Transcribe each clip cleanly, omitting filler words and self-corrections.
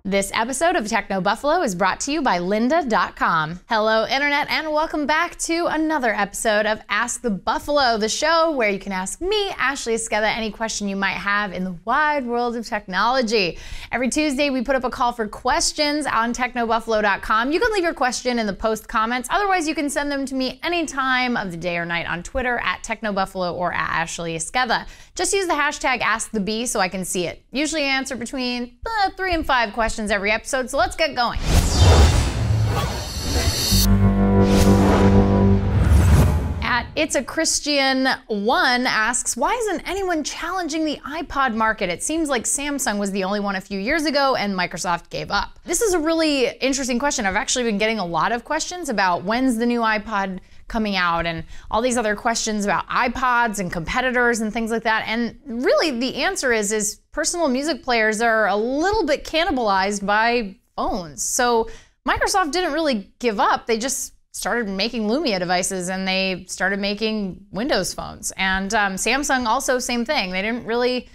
This episode of Techno Buffalo is brought to you by lynda.com. Hello, Internet, and welcome back to another episode of Ask the Buffalo, the show where you can ask me, Ashley Esqueda, any question you might have in the wide world of technology. Every Tuesday, we put up a call for questions on technobuffalo.com. You can leave your question in the post comments. Otherwise, you can send them to me any time of the day or night on Twitter at technobuffalo or at Ashley Esqueda. Just use the hashtag AskTheBee so I can see it. Usually I answer between 3 and 5 questions every episode, so let's get going. At It's a Christian 1 asks, why isn't anyone challenging the iPod market? It seems like Samsung was the only one a few years ago and Microsoft gave up. This is a really interesting question. I've actually been getting a lot of questions about when's the new iPod coming out and all these other questions about iPods and competitors and things like that. And really the answer is personal music players are a little bit cannibalized by phones. So Microsoft didn't really give up. They just started making Lumia devices and they started making Windows phones. And Samsung also same thing. They didn't really,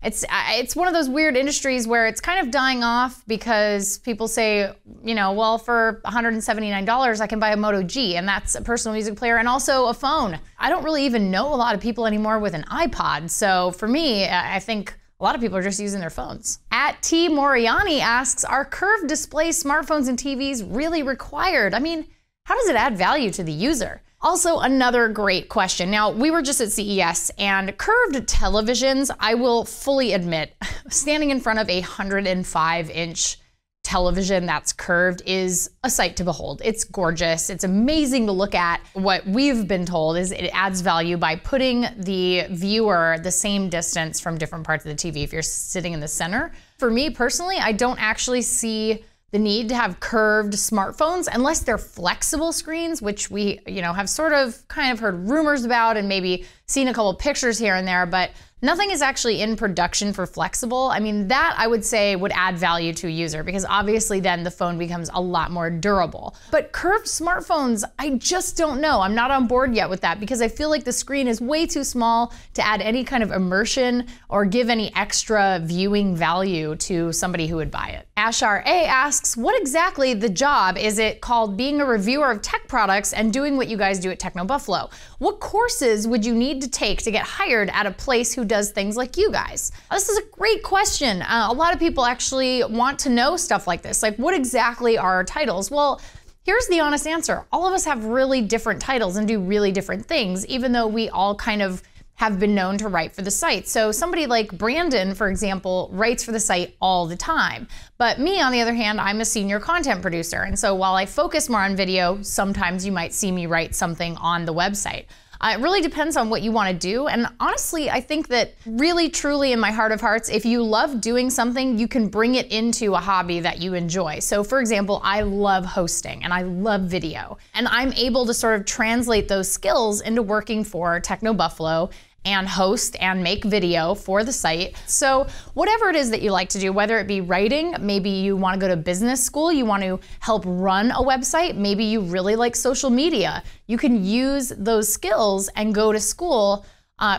it's one of those weird industries where it's kind of dying off because people say, you know, well, for $179, I can buy a Moto G, and that's a personal music player and also a phone. I don't really even know a lot of people anymore with an iPod. So for me, I think a lot of people are just using their phones. At T. Moriani asks, are curved display smartphones and TVs really required? I mean, how does it add value to the user? Also, another great question. Now, we were just at CES, and curved televisions, I will fully admit, standing in front of a 105-inch television that's curved is a sight to behold. It's gorgeous. It's amazing to look at. What we've been told is it adds value by putting the viewer the same distance from different parts of the TV if you're sitting in the center. For me personally, I don't actually see the need to have curved smartphones unless they're flexible screens, which we, have sort of kind of heard rumors about and maybe seen a couple pictures here and there, but nothing is actually in production for flexible. I mean, that I would say would add value to a user because obviously then the phone becomes a lot more durable. But curved smartphones, I just don't know. I'm not on board yet with that because I feel like the screen is way too small to add any kind of immersion or give any extra viewing value to somebody who would buy it. Ashar A asks, what exactly the job is it called being a reviewer of tech products and doing what you guys do at Techno Buffalo? What courses would you need to take to get hired at a place who does things like you guys? This is a great question. A lot of people actually want to know stuff like this. Like, what exactly are our titles? Well, here's the honest answer. All of us have really different titles and do really different things, even though we all kind of have been known to write for the site. So somebody like Brandon, for example, writes for the site all the time. But me, on the other hand, I'm a senior content producer. And so while I focus more on video, sometimes you might see me write something on the website. It really depends on what you want to do. And honestly, I think that really, truly in my heart of hearts, if you love doing something, you can bring it into a hobby that you enjoy. So for example, I love hosting and I love video. And I'm able to sort of translate those skills into working for Techno Buffalo and host and make video for the site. So whatever it is that you like to do, whether it be writing, maybe you want to go to business school, you want to help run a website, maybe you really like social media, you can use those skills and go to school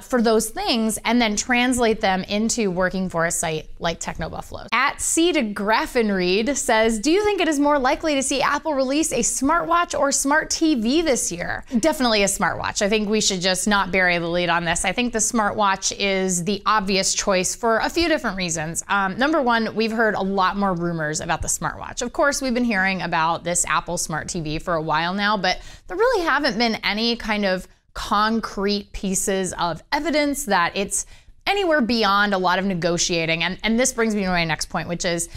for those things and then translate them into working for a site like Techno Buffalo. At C to Grafenreed says, do you think it is more likely to see Apple release a smartwatch or smart TV this year? Definitely a smartwatch. I think we should just not bury the lead on this. I think the smartwatch is the obvious choice for a few different reasons. Number one, we've heard a lot more rumors about the smartwatch. Of course, we've been hearing about this Apple Smart TV for a while now, but there really haven't been any kind of concrete pieces of evidence that it's anywhere beyond a lot of negotiating. And this brings me to my next point, which is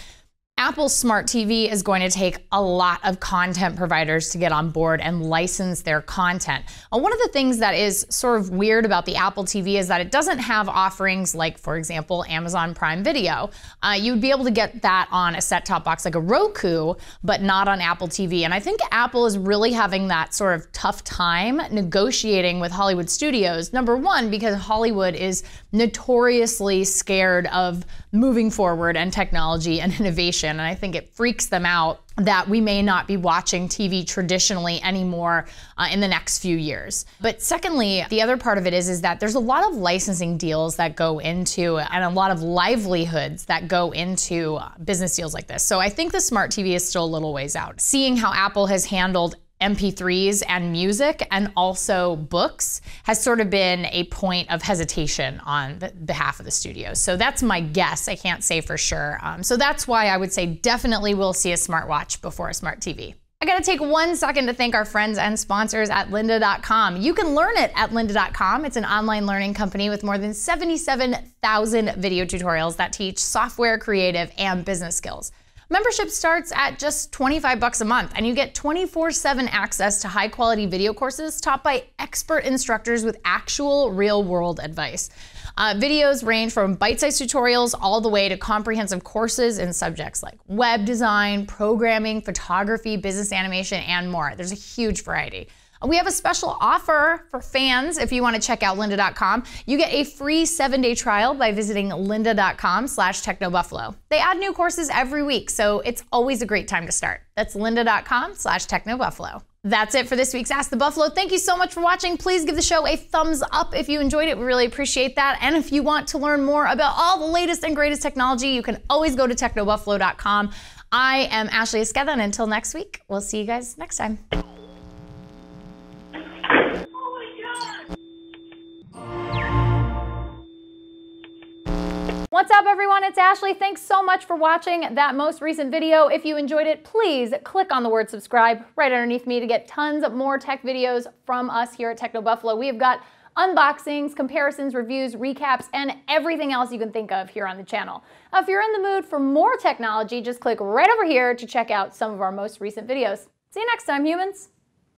Apple's Smart TV is going to take a lot of content providers to get on board and license their content. One of the things that is sort of weird about the Apple TV is that it doesn't have offerings like, for example, Amazon Prime Video. You would be able to get that on a set-top box like a Roku, but not on Apple TV. And I think Apple is really having that sort of tough time negotiating with Hollywood studios. Number one, because Hollywood is notoriously scared of moving forward and technology and innovation generation, and I think it freaks them out that we may not be watching TV traditionally anymore in the next few years. But secondly, the other part of it is that there's a lot of licensing deals that go into, and a lot of livelihoods that go into business deals like this. So I think the smart TV is still a little ways out. Seeing how Apple has handled MP3s and music and also books has sort of been a point of hesitation on the behalf of the studios. So that's my guess. I can't say for sure. So that's why I would say definitely we'll see a smartwatch before a smart TV. I gotta take 1 second to thank our friends and sponsors at lynda.com. You can learn it at lynda.com. It's an online learning company with more than 77,000 video tutorials that teach software, creative, and business skills. Membership starts at just $25 a month, and you get 24/7 access to high-quality video courses taught by expert instructors with actual real-world advice. Videos range from bite-sized tutorials all the way to comprehensive courses in subjects like web design, programming, photography, business animation, and more. There's a huge variety. We have a special offer for fans if you want to check out lynda.com. You get a free 7-day trial by visiting lynda.com/technobuffalo. They add new courses every week, so it's always a great time to start. That's lynda.com/technobuffalo. That's it for this week's Ask the Buffalo. Thank you so much for watching. Please give the show a thumbs up if you enjoyed it. We really appreciate that. And if you want to learn more about all the latest and greatest technology, you can always go to technobuffalo.com. I am Ashley Esqueda, and until next week, we'll see you guys next time. What's up, everyone? It's Ashley. Thanks so much for watching that most recent video. If you enjoyed it, please click on the word subscribe right underneath me to get tons more tech videos from us here at Techno Buffalo. We have got unboxings, comparisons, reviews, recaps, and everything else you can think of here on the channel. If you're in the mood for more technology, just click right over here to check out some of our most recent videos. See you next time, humans.